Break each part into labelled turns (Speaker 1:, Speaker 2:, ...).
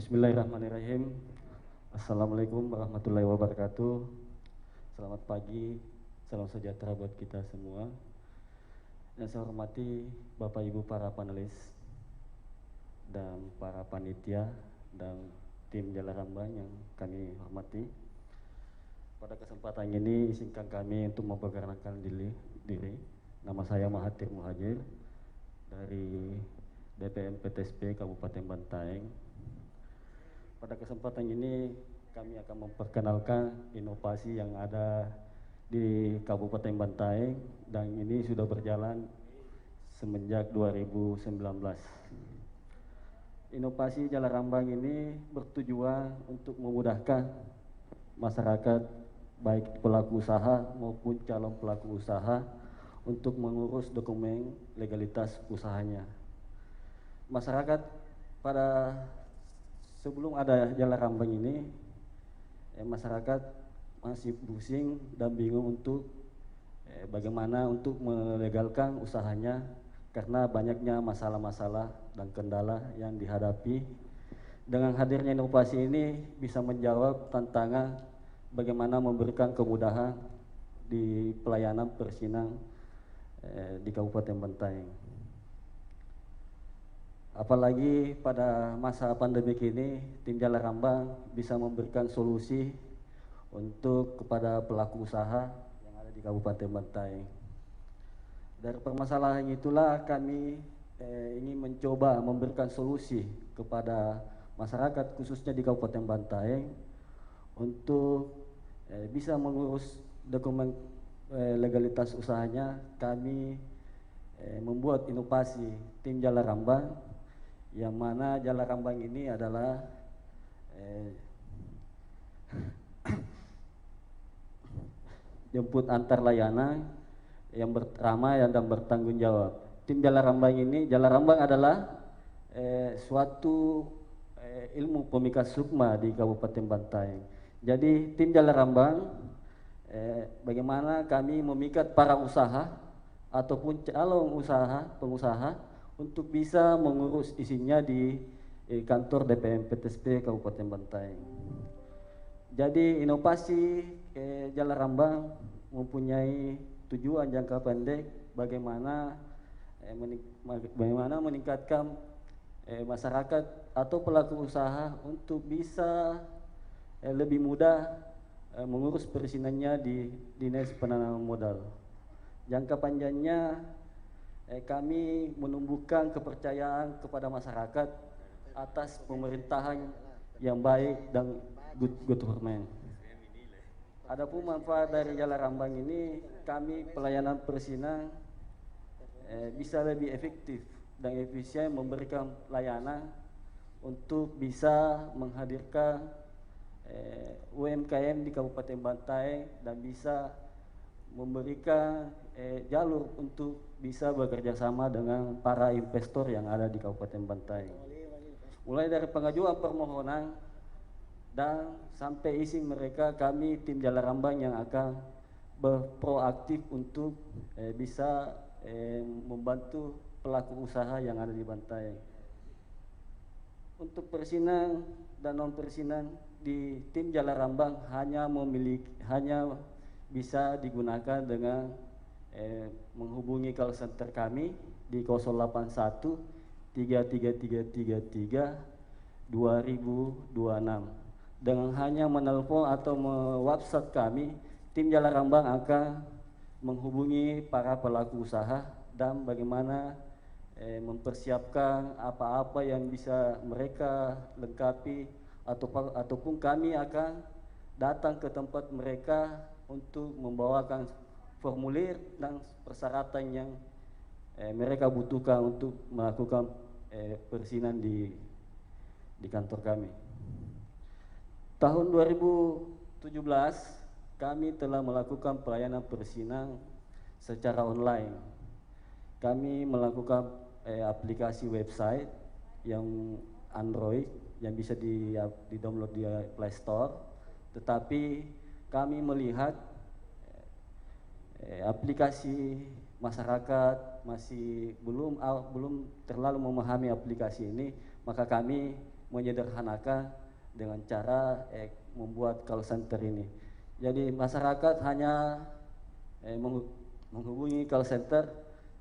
Speaker 1: Bismillahirrahmanirrahim. Assalamualaikum warahmatullahi wabarakatuh. Selamat pagi, salam sejahtera buat kita semua. Yang saya hormati Bapak Ibu para panelis dan para panitia dan tim Jalarambang yang kami hormati. Pada kesempatan ini izinkan kami untuk memperkenalkan diri. Nama saya Mahathir Muhajir dari DPM PTSP Kabupaten Bantaeng. Pada kesempatan ini kami akan memperkenalkan inovasi yang ada di Kabupaten Bantaeng dan ini sudah berjalan semenjak 2019. Inovasi Jalarambang ini bertujuan untuk memudahkan masyarakat baik pelaku usaha maupun calon pelaku usaha untuk mengurus dokumen legalitas usahanya. Masyarakat pada sebelum ada Jalarambang ini, masyarakat masih pusing dan bingung untuk bagaimana untuk melegalkan usahanya karena banyaknya masalah-masalah dan kendala yang dihadapi. Dengan hadirnya inovasi ini bisa menjawab tantangan bagaimana memberikan kemudahan di pelayanan perizinan di Kabupaten Bantaeng. Apalagi pada masa pandemi ini, tim Jalarambang bisa memberikan solusi untuk kepada pelaku usaha yang ada di Kabupaten Bantaeng. Dari permasalahan itulah kami ingin mencoba memberikan solusi kepada masyarakat khususnya di Kabupaten Bantaeng untuk bisa mengurus dokumen legalitas usahanya. Kami membuat inovasi tim Jalarambang yang mana Jalarambang ini adalah jemput antar layanan yang ramah dan bertanggung jawab. Tim Jalarambang adalah suatu ilmu pemikat sukma di Kabupaten Bantaeng. Jadi tim Jalarambang bagaimana kami memikat para usaha ataupun calon pengusaha untuk bisa mengurus isinya di kantor DPM PTSP Kabupaten Bantaeng. Jadi inovasi Jalarambang mempunyai tujuan jangka pendek bagaimana meningkatkan masyarakat atau pelaku usaha untuk bisa lebih mudah mengurus perizinannya di Dinas Penanaman Modal. Jangka panjangnya kami menumbuhkan kepercayaan kepada masyarakat atas pemerintahan yang baik dan good government. Adapun manfaat dari Jalarambang ini, kami pelayanan perizinan bisa lebih efektif dan efisien memberikan layanan untuk bisa menghadirkan UMKM di Kabupaten Bantaeng dan bisa memberikan jalur untuk bisa bekerja sama dengan para investor yang ada di Kabupaten Bantaeng. Mulai dari pengajuan permohonan dan sampai izin mereka, kami tim Jalarambang yang akan berproaktif untuk bisa membantu pelaku usaha yang ada di Bantaeng. Untuk perizinan dan non perizinan di tim Jalarambang hanya bisa digunakan dengan menghubungi call center kami di 081 33333 2026. Dengan hanya menelpon atau WhatsApp kami, tim Jalarambang akan menghubungi para pelaku usaha dan bagaimana mempersiapkan apa-apa yang bisa mereka lengkapi ataupun kami akan datang ke tempat mereka untuk membawakan formulir dan persyaratan yang mereka butuhkan untuk melakukan perizinan di kantor kami. Tahun 2017 kami telah melakukan pelayanan perizinan secara online. Kami melakukan aplikasi website yang Android yang bisa di-download di Play Store, tetapi kami melihat aplikasi masyarakat masih belum terlalu memahami aplikasi ini, maka kami menyederhanakan dengan cara membuat call center ini. Jadi masyarakat hanya menghubungi call center,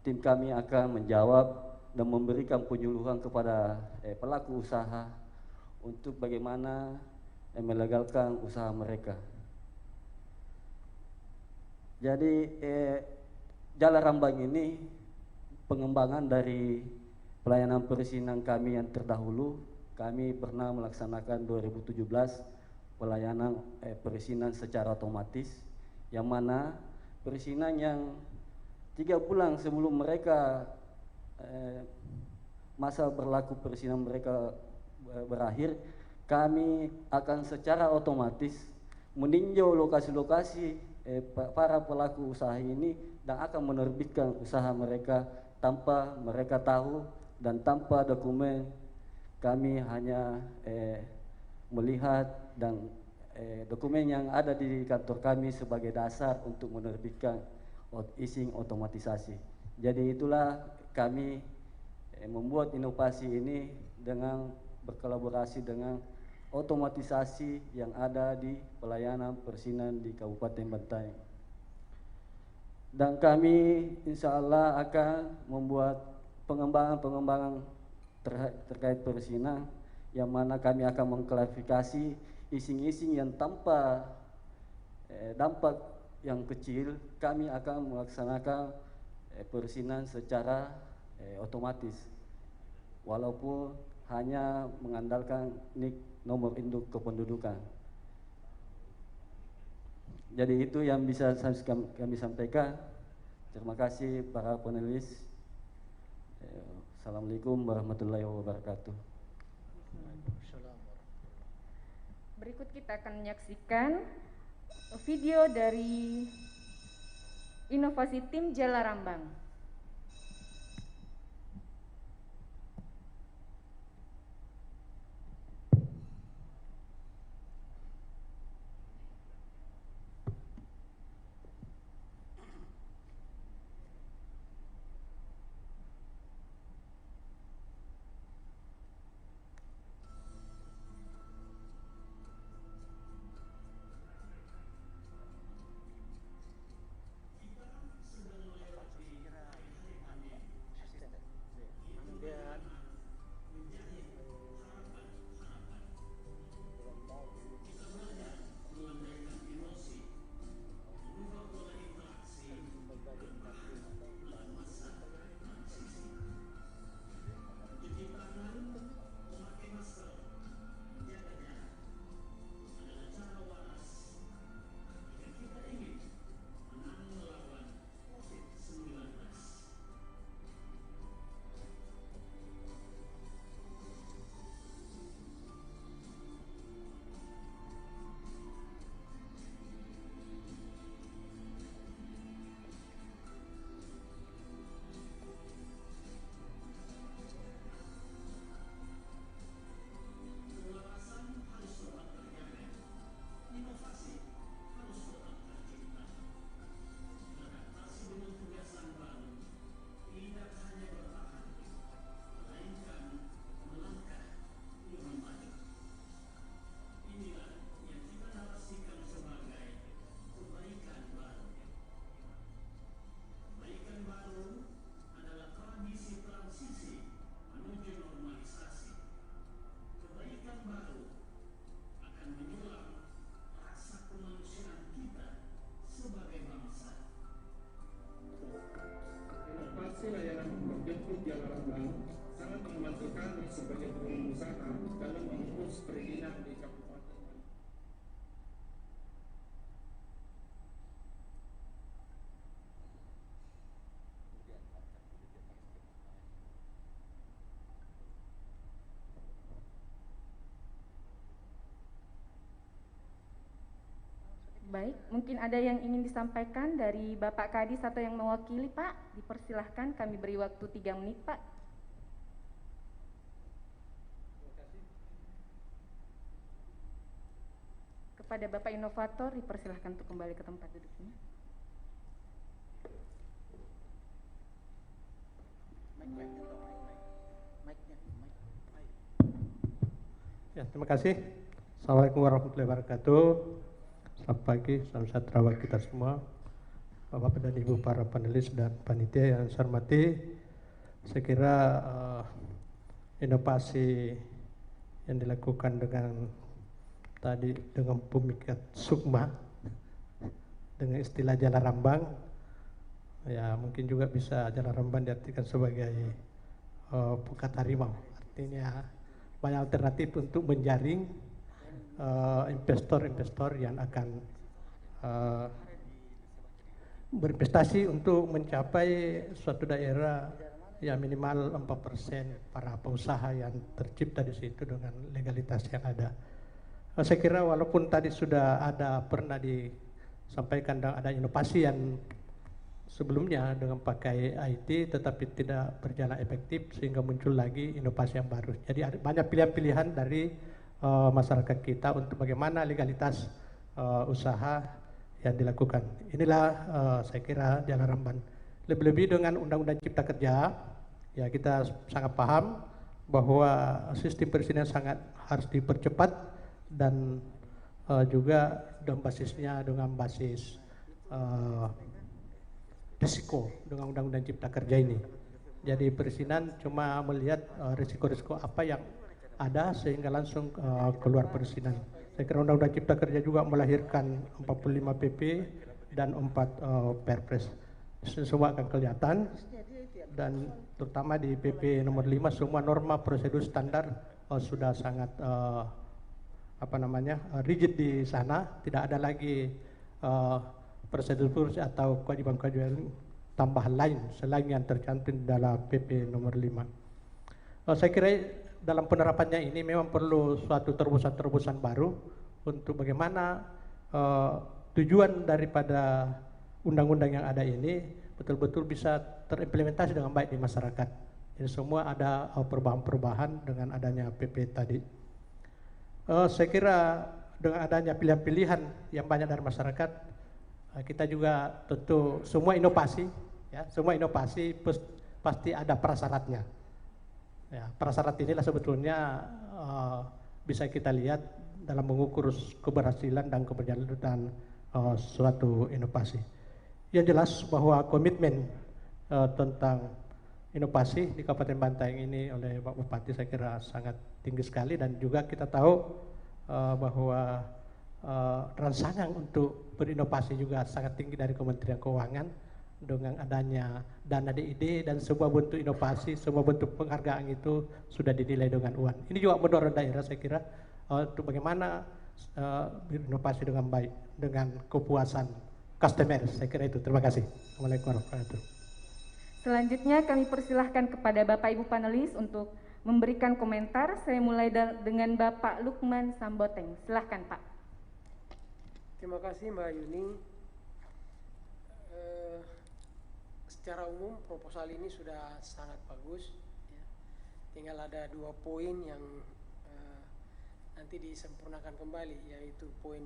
Speaker 1: tim kami akan menjawab dan memberikan penyuluhan kepada pelaku usaha untuk bagaimana melegalkan usaha mereka. Jadi Jalan Rambang ini pengembangan dari pelayanan perizinan kami yang terdahulu. Kami pernah melaksanakan 2017 pelayanan perizinan secara otomatis, yang mana perizinan yang 3 bulan sebelum mereka masa berlaku perizinan mereka berakhir, kami akan secara otomatis meninjau lokasi-lokasi para pelaku usaha ini dan akan menerbitkan usaha mereka tanpa mereka tahu dan tanpa dokumen. Kami hanya melihat dan dokumen yang ada di kantor kami sebagai dasar untuk menerbitkan izin otomatisasi. Jadi itulah kami membuat inovasi ini dengan berkolaborasi dengan otomatisasi yang ada di pelayanan perizinan di Kabupaten Bantaeng. Dan kami insya Allah akan membuat pengembangan terkait perizinan, yang mana kami akan mengklarifikasi izin-izin yang tanpa dampak yang kecil. Kami akan melaksanakan perizinan secara otomatis, walaupun hanya mengandalkan NIK, nomor induk kependudukan. Jadi itu yang bisa kami sampaikan. Terima kasih para panelis. Assalamualaikum warahmatullahi wabarakatuh.
Speaker 2: Berikut kita akan menyaksikan video dari inovasi tim Jalan Rambang.
Speaker 3: Jalan Rambang sangat membantu kami sebagai pengusaha dalam mengurus perizinan di Kabupaten.
Speaker 2: Baik, mungkin ada yang ingin disampaikan dari Bapak Kadis atau yang mewakili, Pak. Dipersilahkan, kami beri waktu 3 menit, Pak. Kepada Bapak Inovator, dipersilahkan untuk kembali ke tempat duduknya.
Speaker 4: Ya, terima kasih. Assalamualaikum warahmatullahi wabarakatuh. Selamat pagi, salam sejahtera bagi kita semua. Bapak dan Ibu para panelis dan panitia yang saya hormati, saya kira inovasi yang dilakukan dengan tadi dengan pemikiran sukma dengan istilah jalan rambang, ya mungkin juga bisa jalan rambang diartikan sebagai pukat harimau. Artinya banyak alternatif untuk menjaring investor-investor yang akan berinvestasi untuk mencapai suatu daerah ya minimal 4% para pengusaha yang tercipta di situ dengan legalitas yang ada. Saya kira walaupun tadi sudah ada pernah disampaikan ada inovasi yang sebelumnya dengan pakai IT tetapi tidak berjalan efektif sehingga muncul lagi inovasi yang baru. Jadi ada banyak pilihan-pilihan dari masyarakat kita untuk bagaimana legalitas usaha yang dilakukan. Inilah saya kira jalan ramban. Lebih-lebih dengan Undang-Undang Cipta Kerja, ya kita sangat paham bahwa sistem perizinan sangat harus dipercepat dan juga dengan basisnya dengan basis risiko dengan Undang-Undang Cipta Kerja ini. Jadi perizinan cuma melihat risiko-risiko apa yang ada sehingga langsung keluar perizinan. Saya kira Undang-Undang Cipta Kerja juga melahirkan 45 PP dan 4 Perpres. Semua akan kelihatan dan terutama di PP nomor 5 semua norma prosedur standar sudah sangat rigid di sana, tidak ada lagi prosedur atau kewajiban-kewajiban tambahan lain selain yang tercantum dalam PP nomor 5. Saya kira dalam penerapannya ini memang perlu suatu terobosan-terobosan baru untuk bagaimana tujuan daripada undang-undang yang ada ini betul-betul bisa terimplementasi dengan baik di masyarakat. Jadi semua ada perubahan-perubahan dengan adanya PP tadi. Saya kira dengan adanya pilihan-pilihan yang banyak dari masyarakat, kita juga tentu semua inovasi pasti ada prasyaratnya. Ya, prasyarat inilah sebetulnya bisa kita lihat dalam mengukur keberhasilan dan keberjalanan suatu inovasi. Yang jelas bahwa komitmen tentang inovasi di Kabupaten Bantaeng ini oleh Pak Bupati saya kira sangat tinggi sekali, dan juga kita tahu bahwa rangsangan untuk berinovasi juga sangat tinggi dari Kementerian Keuangan dengan adanya dana DID dan sebuah bentuk inovasi, sebuah bentuk penghargaan itu sudah dinilai dengan uang. Ini juga mendorong daerah saya kira untuk bagaimana berinovasi dengan baik dengan kepuasan customer. Saya kira itu. Terima kasih. Assalamualaikum warahmatullahi wabarakatuh.
Speaker 2: Selanjutnya kami persilahkan kepada Bapak Ibu panelis untuk memberikan komentar. Saya mulai dengan Bapak Lukman Samboteng. Silahkan Pak.
Speaker 5: Terima kasih Mbak Yuni. Secara umum proposal ini sudah sangat bagus, ya. Tinggal ada 2 poin yang nanti disempurnakan kembali, yaitu poin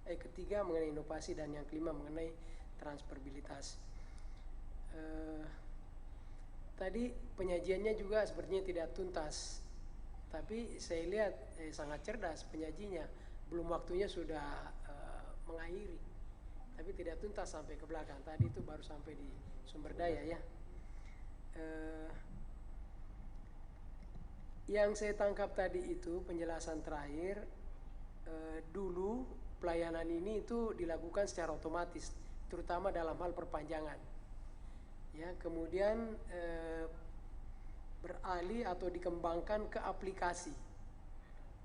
Speaker 5: ketiga mengenai inovasi dan yang kelima mengenai transferabilitas. Tadi penyajiannya juga sepertinya tidak tuntas, tapi saya lihat sangat cerdas penyajinya. Belum waktunya sudah mengakhiri, tapi tidak tuntas sampai ke belakang. Tadi itu baru sampai di sumber daya ya. Yang saya tangkap tadi itu penjelasan terakhir, dulu pelayanan ini itu dilakukan secara otomatis, terutama dalam hal perpanjangan. Ya, kemudian beralih atau dikembangkan ke aplikasi.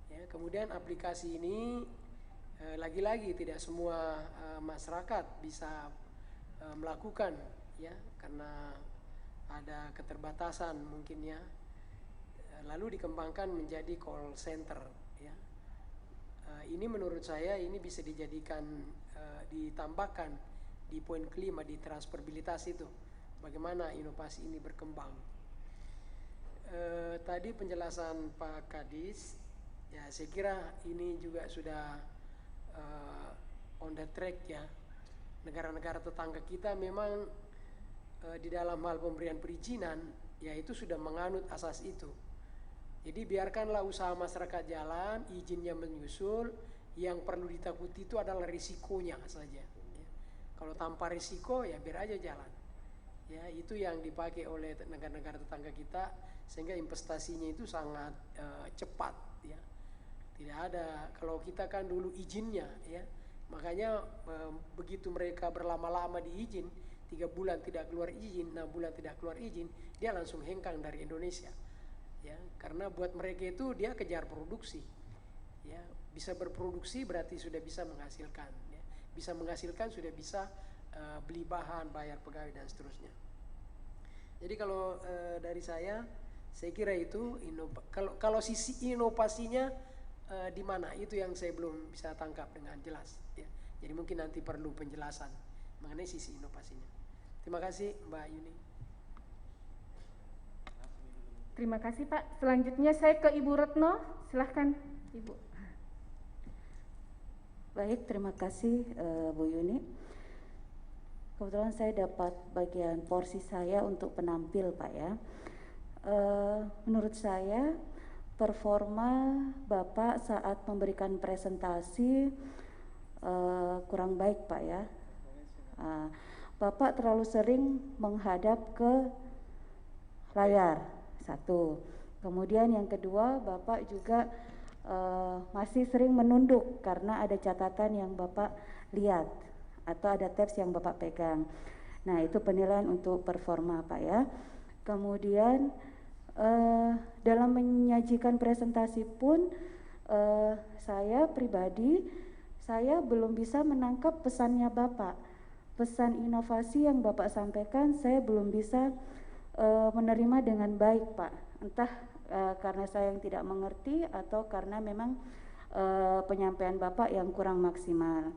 Speaker 5: Ya, kemudian aplikasi ini lagi-lagi tidak semua masyarakat bisa melakukan, ya, karena ada keterbatasan mungkin ya. Lalu dikembangkan menjadi call center, ya. Ini menurut saya ini bisa dijadikan ditambahkan di poin kelima di transferabilitas itu. Bagaimana inovasi ini berkembang. Tadi penjelasan Pak Kadis, ya saya kira ini juga sudah on the track ya. Negara-negara tetangga kita memang di dalam hal pemberian perizinan, yaitu sudah menganut asas itu. Jadi biarkanlah usaha masyarakat jalan, izinnya menyusul, yang perlu ditakuti itu adalah risikonya saja. Ya. Kalau tanpa risiko ya biar aja jalan. Ya, itu yang dipakai oleh negara-negara tetangga kita sehingga investasinya itu sangat cepat. Ya. Tidak ada, kalau kita kan dulu izinnya, ya, makanya begitu mereka berlama-lama di izin, 3 bulan tidak keluar izin, 6 bulan tidak keluar izin, dia langsung hengkang dari Indonesia. Ya, karena buat mereka itu dia kejar produksi. Ya, bisa berproduksi berarti sudah bisa menghasilkan. Ya. Bisa menghasilkan sudah bisa beli bahan, bayar pegawai dan seterusnya. Jadi kalau dari saya kira itu kalau sisi inovasinya di mana itu yang saya belum bisa tangkap dengan jelas. Ya. Jadi mungkin nanti perlu penjelasan mengenai sisi inovasinya. Terima kasih Mbak Yuni.
Speaker 2: Terima kasih Pak. Selanjutnya saya ke Ibu Retno. Silahkan Ibu.
Speaker 6: Baik, terima kasih Bu Yuni. Kebetulan saya dapat bagian porsi saya untuk penampil Pak ya. Menurut saya performa Bapak saat memberikan presentasi kurang baik Pak ya. Bapak terlalu sering menghadap ke layar, satu. Kemudian yang kedua, Bapak juga masih sering menunduk karena ada catatan yang Bapak lihat atau ada tabs yang Bapak pegang. Nah, itu penilaian untuk performa Pak ya. Kemudian dalam menyajikan presentasi pun saya pribadi saya belum bisa menangkap pesannya Bapak. Pesan inovasi yang Bapak sampaikan saya belum bisa menerima dengan baik Pak. Entah karena saya yang tidak mengerti atau karena memang penyampaian Bapak yang kurang maksimal.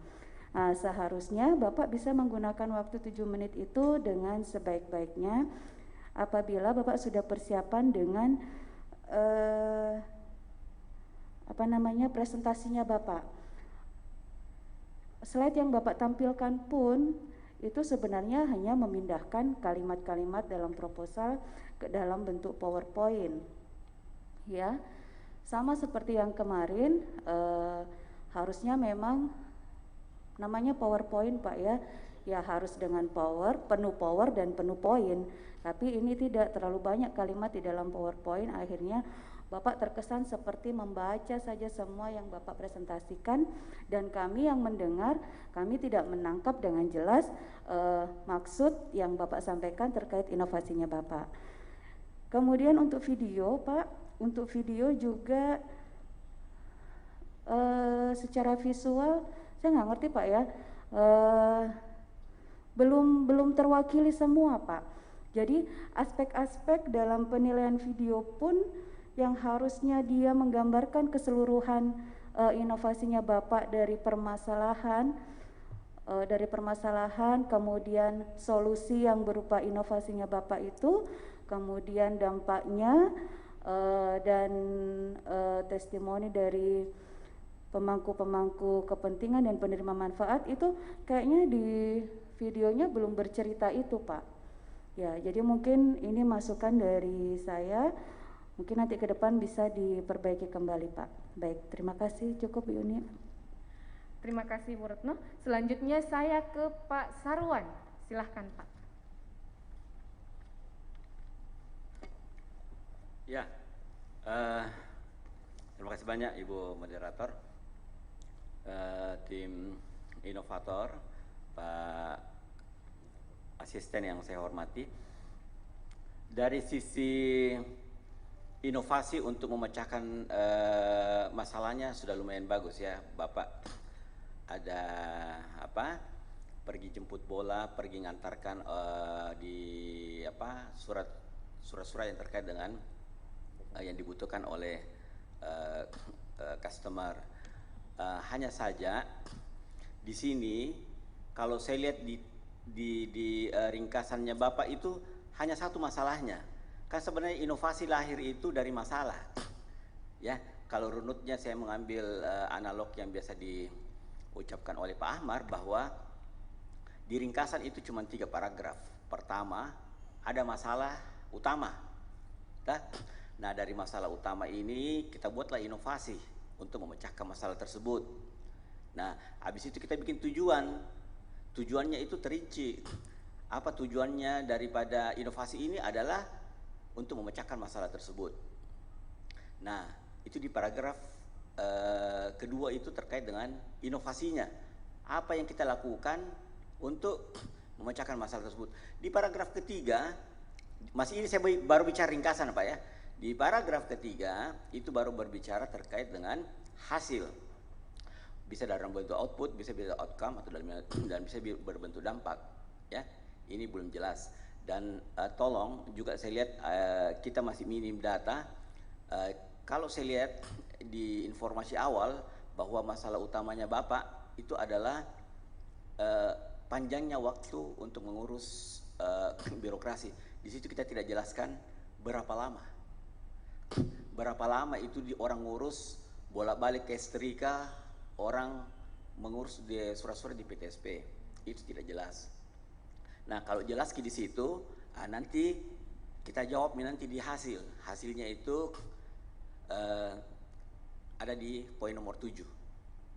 Speaker 6: Seharusnya Bapak bisa menggunakan waktu 7 menit itu dengan sebaik-baiknya apabila Bapak sudah persiapan dengan presentasinya Bapak. Slide yang Bapak tampilkan pun itu sebenarnya hanya memindahkan kalimat-kalimat dalam proposal ke dalam bentuk PowerPoint. Ya, sama seperti yang kemarin, harusnya memang namanya PowerPoint Pak ya, ya harus dengan penuh power dan penuh poin. Tapi ini tidak terlalu banyak kalimat di dalam PowerPoint, akhirnya Bapak terkesan seperti membaca saja semua yang Bapak presentasikan dan kami yang mendengar, kami tidak menangkap dengan jelas maksud yang Bapak sampaikan terkait inovasinya Bapak. Kemudian untuk video Pak, untuk video juga secara visual saya nggak ngerti Pak ya, belum terwakili semua Pak. Jadi aspek-aspek dalam penilaian video pun yang harusnya dia menggambarkan keseluruhan inovasinya Bapak dari permasalahan kemudian solusi yang berupa inovasinya Bapak itu, kemudian dampaknya dan testimoni dari pemangku-pemangku kepentingan dan penerima manfaat itu kayaknya di videonya belum bercerita itu Pak. Ya, jadi mungkin ini masukan dari saya. Mungkin nanti ke depan bisa diperbaiki kembali Pak. Baik, terima kasih. Cukup Bu Yuni.
Speaker 2: Terima kasih Bu Retno. Selanjutnya saya ke Pak Sarwan. Silahkan Pak.
Speaker 7: Ya, terima kasih banyak Ibu Moderator, tim inovator, Pak Asisten yang saya hormati. Dari sisi inovasi untuk memecahkan masalahnya sudah lumayan bagus ya, Bapak. Ada pergi jemput bola, pergi ngantarkan di surat-surat yang terkait dengan yang dibutuhkan oleh customer. Hanya saja di sini kalau saya lihat di ringkasannya Bapak itu hanya satu masalahnya. Kan sebenarnya inovasi lahir itu dari masalah. Ya, kalau runutnya saya mengambil analog yang biasa diucapkan oleh Pak Ahmar bahwa di ringkasan itu cuma 3 paragraf. Pertama, ada masalah utama. Nah, dari masalah utama ini kita buatlah inovasi untuk memecahkan masalah tersebut. Nah, habis itu kita bikin tujuan. Tujuannya itu terinci. Apa tujuannya daripada inovasi ini adalah untuk memecahkan masalah tersebut. Nah, itu di paragraf kedua itu terkait dengan inovasinya. Apa yang kita lakukan untuk memecahkan masalah tersebut. Di paragraf ketiga, masih ini saya baru bicara ringkasan Pak ya. Di paragraf ketiga itu baru berbicara terkait dengan hasil. Bisa dalam bentuk output, bisa outcome, atau dan bisa berbentuk dampak. Ya, ini belum jelas. Dan tolong juga saya lihat kita masih minim data. Kalau saya lihat di informasi awal bahwa masalah utamanya Bapak itu adalah panjangnya waktu untuk mengurus birokrasi. Di situ kita tidak jelaskan berapa lama. Berapa lama itu orang ngurus bolak-balik ke setrika, orang mengurus di surat-surat di PTSP. Itu tidak jelas. Nah, kalau jelas di situ, nanti kita jawab nanti di hasil. Hasilnya itu ada di poin nomor 7.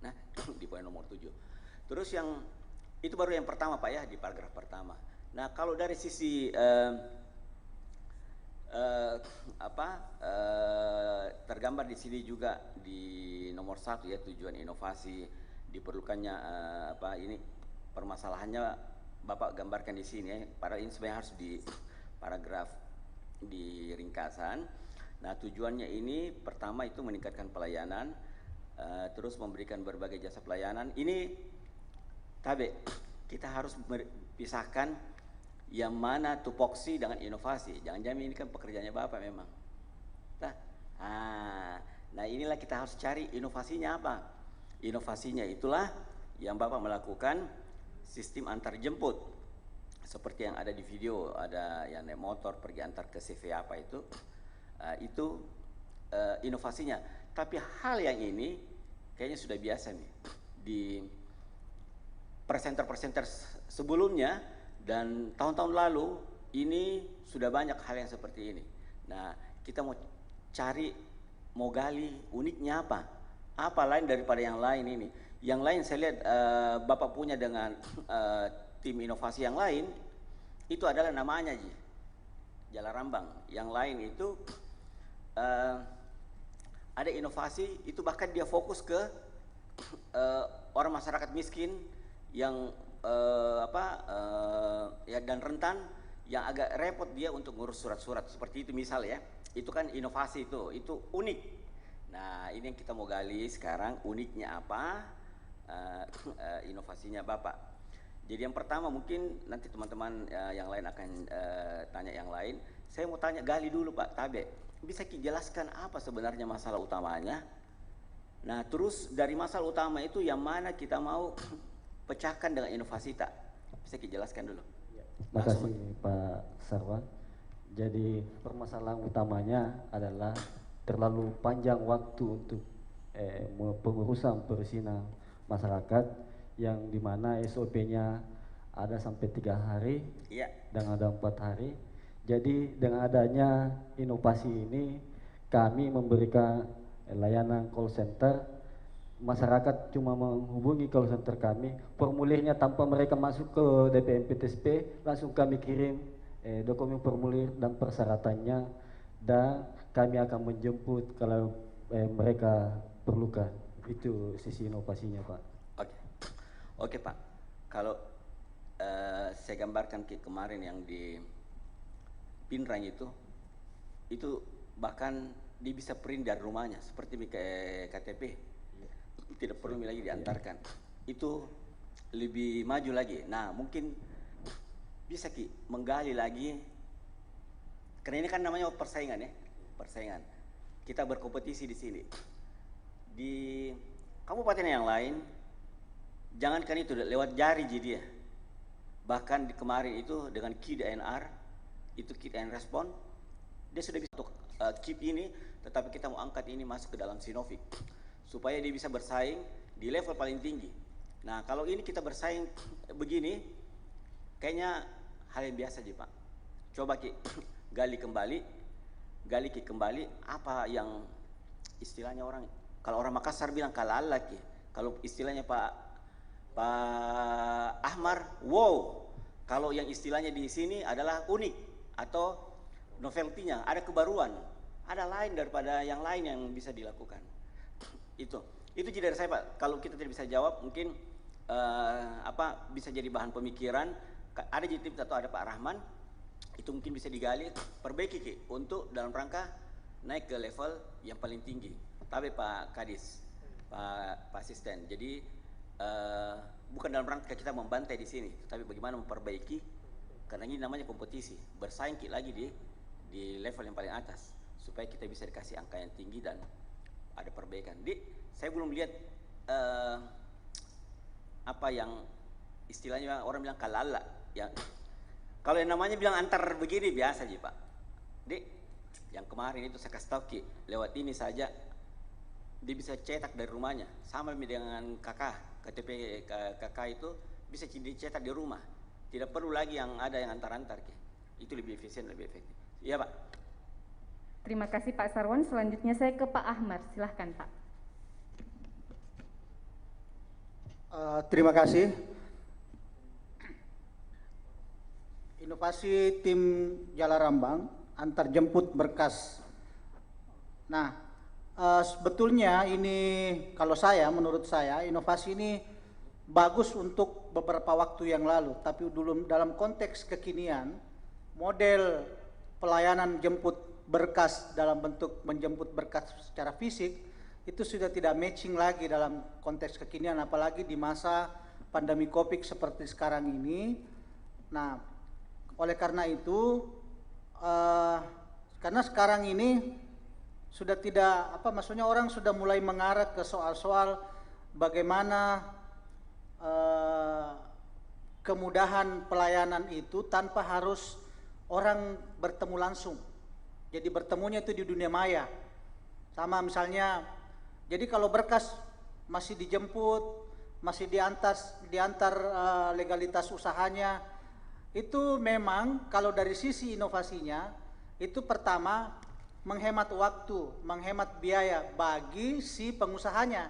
Speaker 7: Nah, di poin nomor 7. Terus yang itu baru yang pertama Pak ya, di paragraf pertama. Nah, kalau dari sisi tergambar di sini juga di nomor 1 ya, tujuan inovasi diperlukannya ini permasalahannya Bapak gambarkan di sini ya. Padahal ini sebenarnya harus di paragraf di ringkasan. Nah, tujuannya ini pertama itu meningkatkan pelayanan, terus memberikan berbagai jasa pelayanan. Ini kita harus pisahkan yang mana tupoksi dengan inovasi. Jangan-jangan ini kan pekerjaannya Bapak memang. Nah, inilah kita harus cari inovasinya apa. Inovasinya itulah yang Bapak melakukan sistem antar jemput. Seperti yang ada di video, ada yang naik motor pergi antar ke CV apa itu. Itu inovasinya. Tapi hal yang ini kayaknya sudah biasa nih di presenter-presenter sebelumnya dan tahun-tahun lalu ini sudah banyak hal yang seperti ini. Nah, kita mau gali uniknya apa? Apa lain daripada yang lain ini? Yang lain saya lihat Bapak punya dengan tim inovasi yang lain itu adalah namanya Jala Rambang. Yang lain itu ada inovasi itu bahkan dia fokus ke orang masyarakat miskin yang ya dan rentan yang agak repot dia untuk ngurus surat-surat seperti itu misal ya. Itu kan inovasi itu unik. Nah, ini yang kita mau gali sekarang, uniknya apa? Inovasinya Bapak. Jadi yang pertama mungkin nanti teman-teman yang lain akan tanya yang lain. Saya mau gali dulu Pak Tabe. Bisa dijelaskan apa sebenarnya masalah utamanya? Nah, terus dari masalah utama itu yang mana kita mau pecahkan dengan inovasi tak? Bisa dijelaskan dulu.
Speaker 1: Terima kasih Pak Sarwan. Jadi permasalahan utamanya adalah terlalu panjang waktu untuk pengurusan perizinan masyarakat yang dimana SOP-nya ada sampai 3 hari dan ada 4 hari. Jadi dengan adanya inovasi ini kami memberikan layanan call center. Masyarakat cuma menghubungi call center kami, formulirnya tanpa mereka masuk ke DPM PTSP, langsung kami kirim dokumen formulir dan persyaratannya, dan kami akan menjemput kalau mereka perlukan. Itu sisi inovasinya Pak.
Speaker 7: Oke Pak, kalau saya gambarkan kemarin yang di Pinrang itu bahkan dia bisa print dari rumahnya seperti KTP. Tidak perlu lagi diantarkan. Itu lebih maju lagi. Nah, mungkin bisa menggali lagi, karena ini kan namanya persaingan ya, persaingan. Kita berkompetisi di sini. Di kabupaten yang lain, jangankan itu lewat jari dia. Bahkan di kemarin itu dengan KIDNR, itu Kit and Respond, dia sudah bisa untuk keep ini, tetapi kita mau angkat ini masuk ke dalam Sinovic supaya dia bisa bersaing di level paling tinggi. Nah, kalau ini kita bersaing begini, kayaknya hal yang biasa aja Pak. Coba gali kembali gali kembali apa yang istilahnya orang, kalau orang Makassar bilang kalala ki, kalau istilahnya Pak Ahmar, wow. Kalau yang istilahnya di sini adalah unik atau novelty-nya, ada kebaruan, ada lain daripada yang lain yang bisa dilakukan. Itu jadi dari saya Pak. Kalau kita tidak bisa jawab, mungkin bisa jadi bahan pemikiran. Ada jadi tips atau ada Pak Rahman, itu mungkin bisa digali, perbaiki Ki, untuk dalam rangka naik ke level yang paling tinggi. Tapi Pak Kadis, Pak Asisten, jadi bukan dalam rangka kita membantai di sini, tapi bagaimana memperbaiki, karena ini namanya kompetisi, bersaing lagi di level yang paling atas, supaya kita bisa dikasih angka yang tinggi dan ada perbaikan. Saya belum lihat apa yang istilahnya orang bilang kalala, ya. Kalau yang namanya bilang antar begini biasa aja Pak. Yang kemarin itu saya kasih tahu Ki, lewat ini saja dia bisa cetak dari rumahnya, sama dengan KTP kakak itu bisa dicetak di rumah, tidak perlu lagi yang ada yang antar-antar Ki. Itu lebih efisien, lebih efektif. Iya Pak.
Speaker 2: Terima kasih Pak Sarwan. Selanjutnya saya ke Pak Ahmad, silahkan Pak.
Speaker 8: Terima kasih. Inovasi tim Jalarambang antar jemput berkas. Nah, sebetulnya ini kalau menurut saya inovasi ini bagus untuk beberapa waktu yang lalu, tapi dulu dalam konteks kekinian model pelayanan jemput berkas dalam bentuk menjemput berkas secara fisik itu sudah tidak matching lagi dalam konteks kekinian, apalagi di masa pandemi Covid seperti sekarang ini. Nah, oleh karena itu karena sekarang ini sudah tidak maksudnya orang sudah mulai mengarah ke soal-soal bagaimana kemudahan pelayanan itu tanpa harus orang bertemu langsung. Jadi bertemunya itu di dunia maya. Sama misalnya, jadi kalau berkas masih dijemput, masih diantar legalitas usahanya, itu memang kalau dari sisi inovasinya itu pertama menghemat waktu, menghemat biaya bagi si pengusahanya.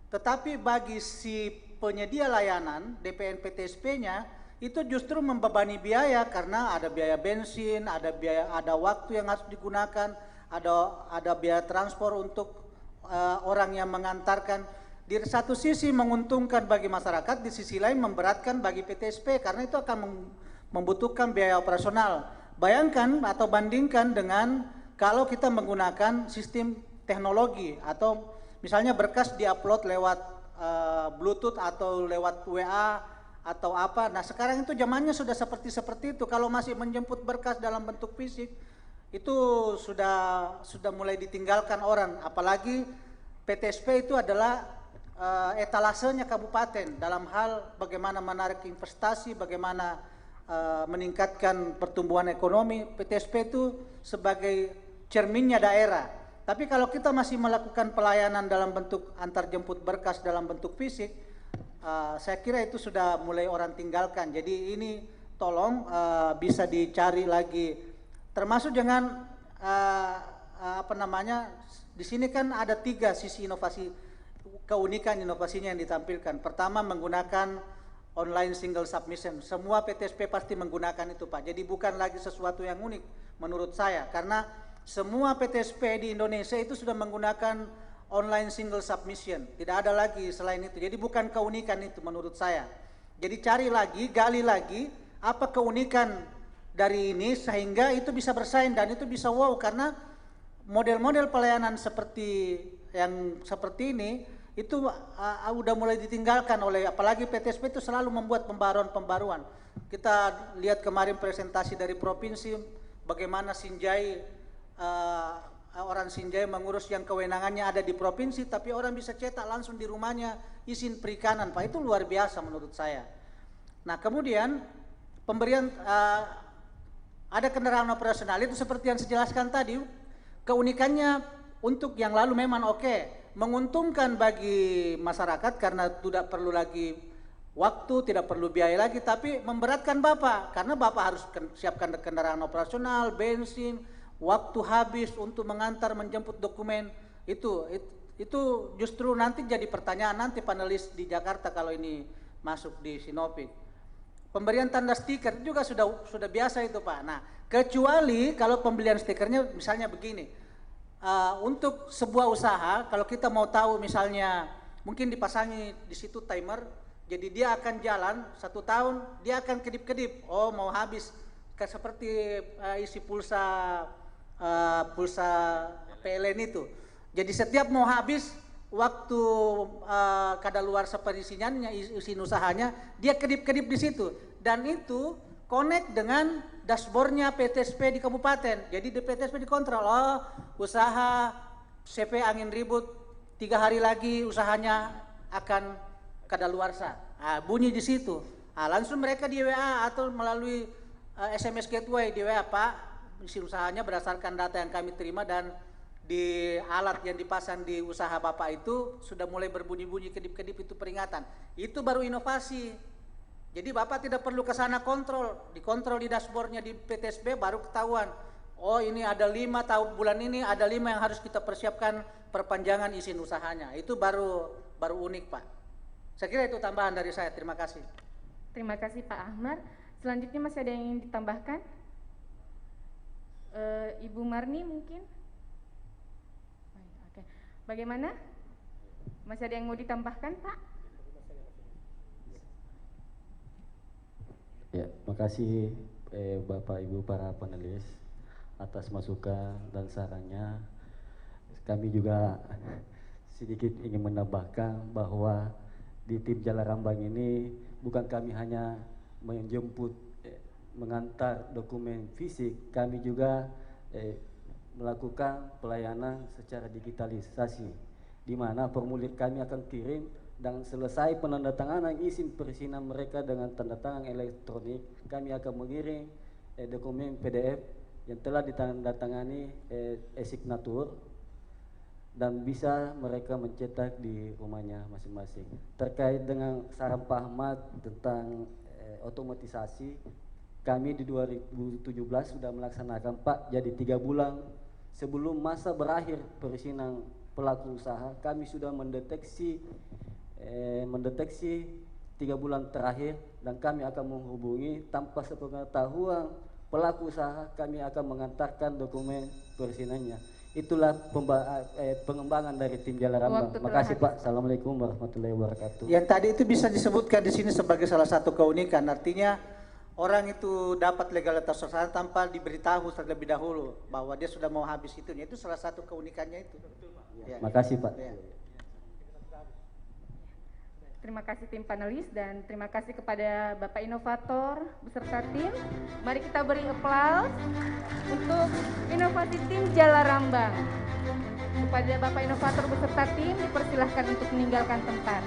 Speaker 8: Tetapi bagi si penyedia layanan DPN PTSP-nya itu justru membebani biaya karena ada biaya bensin, ada waktu yang harus digunakan, ada biaya transport untuk orang yang mengantarkan. Di satu sisi menguntungkan bagi masyarakat, di sisi lain memberatkan bagi PTSP karena itu akan membutuhkan biaya operasional. Bayangkan atau bandingkan dengan kalau kita menggunakan sistem teknologi atau misalnya berkas diupload lewat Bluetooth atau lewat WA atau apa. Nah, sekarang itu zamannya sudah seperti itu. Kalau masih menjemput berkas dalam bentuk fisik itu sudah mulai ditinggalkan orang, apalagi PTSP itu adalah etalasenya kabupaten dalam hal bagaimana menarik investasi, bagaimana meningkatkan pertumbuhan ekonomi. PTSP itu sebagai cerminnya daerah. Tapi kalau kita masih melakukan pelayanan dalam bentuk antar jemput berkas dalam bentuk fisik, saya kira itu sudah mulai orang tinggalkan. Jadi ini tolong bisa dicari lagi, termasuk dengan di sini kan ada 3 sisi inovasi, keunikan inovasinya yang ditampilkan. Pertama, menggunakan online single submission. Semua PTSP pasti menggunakan itu Pak. Jadi bukan lagi sesuatu yang unik menurut saya, karena semua PTSP di Indonesia itu sudah menggunakan online single submission. Tidak ada lagi selain itu. Jadi bukan keunikan itu menurut saya. Jadi cari lagi, gali lagi apa keunikan dari ini sehingga itu bisa bersaing dan itu bisa wow, karena model-model pelayanan seperti ini itu udah mulai ditinggalkan oleh, apalagi PTSP itu selalu membuat pembaruan. Kita lihat kemarin presentasi dari provinsi bagaimana orang Sinjai mengurus yang kewenangannya ada di provinsi, tapi orang bisa cetak langsung di rumahnya izin perikanan Pak. Itu luar biasa menurut saya. Nah, kemudian pemberian ada kendaraan operasional itu seperti yang saya jelaskan tadi, keunikannya untuk yang lalu memang menguntungkan bagi masyarakat karena tidak perlu lagi waktu, tidak perlu biaya lagi, tapi memberatkan Bapak karena Bapak harus siapkan kendaraan operasional, bensin, waktu habis untuk mengantar menjemput dokumen itu justru nanti jadi pertanyaan nanti panelis di Jakarta kalau ini masuk di Sinopik. Pemberian tanda stiker juga sudah biasa itu Pak. Nah, kecuali kalau pembelian stikernya misalnya begini, untuk sebuah usaha kalau kita mau tahu misalnya mungkin dipasangi di situ timer, jadi dia akan jalan 1 tahun, dia akan kedip-kedip, oh mau habis, seperti isi pulsa PLN itu. Jadi setiap mau habis waktu kadaluarsa perizinannya, izin usahanya, dia kedip-kedip di situ dan itu connect dengan dashboardnya PTSP di kabupaten. Jadi di PTSP dikontrol, oh usaha CP Angin Ribut 3 hari lagi usahanya akan kadaluarsa. Nah, bunyi di situ. Nah, langsung mereka di WA atau melalui SMS gateway di WA, Pak, isi usahanya berdasarkan data yang kami terima dan di alat yang dipasang di usaha Bapak itu sudah mulai berbunyi-bunyi kedip-kedip itu peringatan. Itu baru inovasi. Jadi Bapak tidak perlu ke sana kontrol, dikontrol di dashboardnya di PTSB baru ketahuan. Oh ini ada 5 tahun bulan ini ada 5 yang harus kita persiapkan perpanjangan izin usahanya. Itu baru unik Pak. Saya kira itu tambahan dari saya. Terima kasih.
Speaker 2: Terima kasih Pak Ahmad. Selanjutnya masih ada yang ingin ditambahkan? Ibu Marni mungkin? Oke. Bagaimana? Masih ada yang mau ditambahkan Pak?
Speaker 1: Ya, makasih Bapak Ibu para panelis atas masukan dan sarannya. Kami juga sedikit ingin menambahkan bahwa di tim Jalarambang ini bukan kami hanya menjemput, mengantar dokumen fisik, kami juga melakukan pelayanan secara digitalisasi, di mana formulir kami akan kirim dan selesai penandatanganan izin perizinan mereka dengan tanda tangan elektronik, kami akan mengirim dokumen PDF yang telah ditandatangani e-signatur dan bisa mereka mencetak di rumahnya masing-masing. Terkait dengan saran Pak Ahmad tentang otomatisasi, kami di 2017 sudah melaksanakan Pak, jadi 3 bulan sebelum masa berakhir perizinan pelaku usaha, kami sudah mendeteksi 3 bulan terakhir dan kami akan menghubungi tanpa sepengetahuan pelaku usaha, kami akan mengantarkan dokumen perizinannya. Itulah pengembangan dari tim Jalarambang. Terima kasih Pak. Assalamualaikum warahmatullahi wabarakatuh.
Speaker 8: Yang tadi itu bisa disebutkan di sini sebagai salah satu keunikan, artinya orang itu dapat legalitas usaha tanpa diberitahu terlebih dahulu bahwa dia sudah mau habis itunya. Itu salah satu keunikannya itu.
Speaker 1: Ya. Makasih Pak. Ya.
Speaker 2: Terima kasih tim panelis dan terima kasih kepada Bapak Inovator beserta tim. Mari kita beri aplaus untuk inovasi tim Jalarambang. Kepada Bapak Inovator beserta tim dipersilahkan untuk meninggalkan tempat.